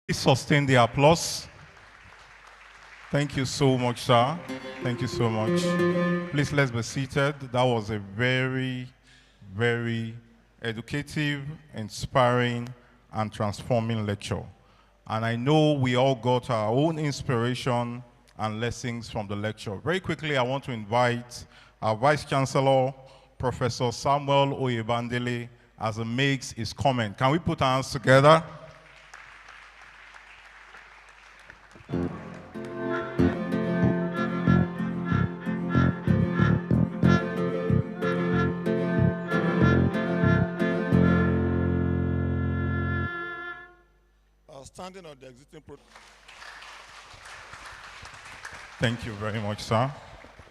Please sustain the applause. Thank you so much, sir. Thank you so much. Please, let's be seated. That was a very, very educative, inspiring, and transforming lecture. And I know we all got our own inspiration and lessons from the lecture. Very quickly, I want to invite our Vice Chancellor, Professor Samuel Oyebandele, as he makes his comment. Can we put our hands together? Standing on the existing product. Thank you very much, sir.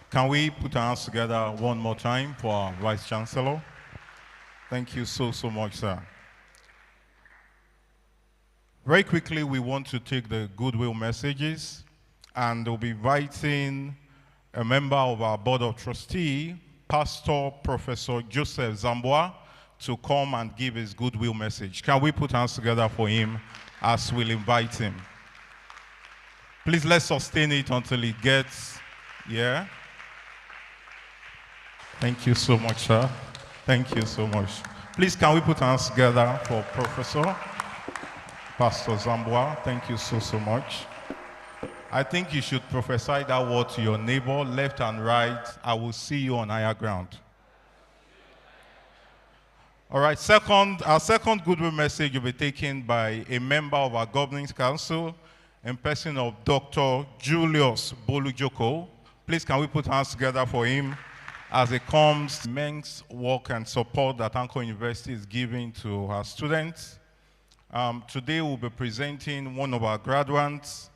Can we put our hands together one more time for our Vice Chancellor? Thank you so much, sir. Very quickly, we want to take the goodwill messages, and we'll be inviting a member of our Board of Trustees, Pastor Professor Joseph Zamboa, to come and give his goodwill message. Can we put hands together for him as we'll invite him? Please, let's sustain it until he gets here. Thank you so much, sir. Thank you so much. Please, can we put hands together for Professor Pastor Zamboa? Thank you so much. I think you should prophesy that word to your neighbor, left and right. I will see you on higher ground. All right, our second goodwill message will be taken by a member of our Governing Council in person of Dr. Julius Bolujoko. Please, can we put hands together for him as it comes immense work and support that Anchor University is giving to our students. Today we'll be presenting one of our graduates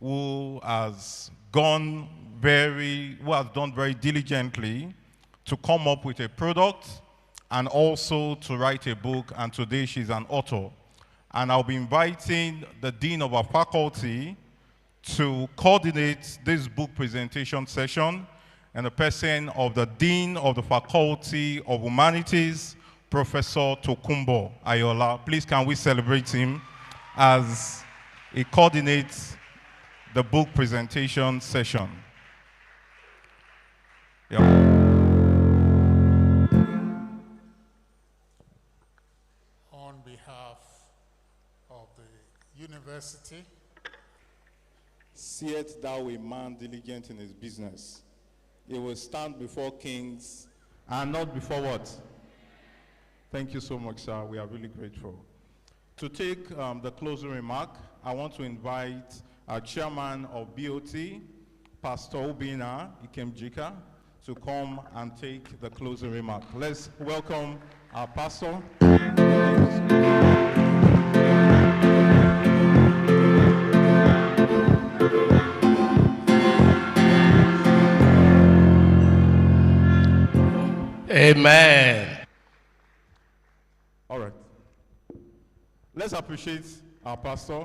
who has done very diligently to come up with a product and also to write a book, and today she's an author. And I'll be inviting the Dean of our faculty to coordinate this book presentation session, and the person of the Dean of the Faculty of Humanities, Professor Tokumbo Ayola. Please, can we celebrate him as he coordinates the book presentation session. Yep. On behalf of the university, seest thou a man diligent in his business? He will stand before kings and not before what? Thank you so much, sir. We are really grateful. To take the closing remark, I want to invite our chairman of BOT, Pastor Obina Ikemjika, to come and take the closing remark. Let's welcome our pastor. Amen. All right. Let's appreciate our pastor.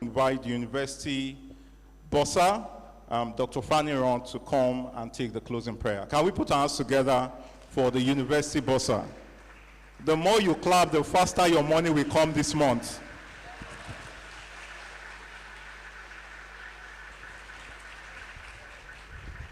Invite the university bossa, Dr. Fanny Ron, to come and take the closing prayer. Can we put our hands together for the university bossa? The more you clap, the faster your money will come this month.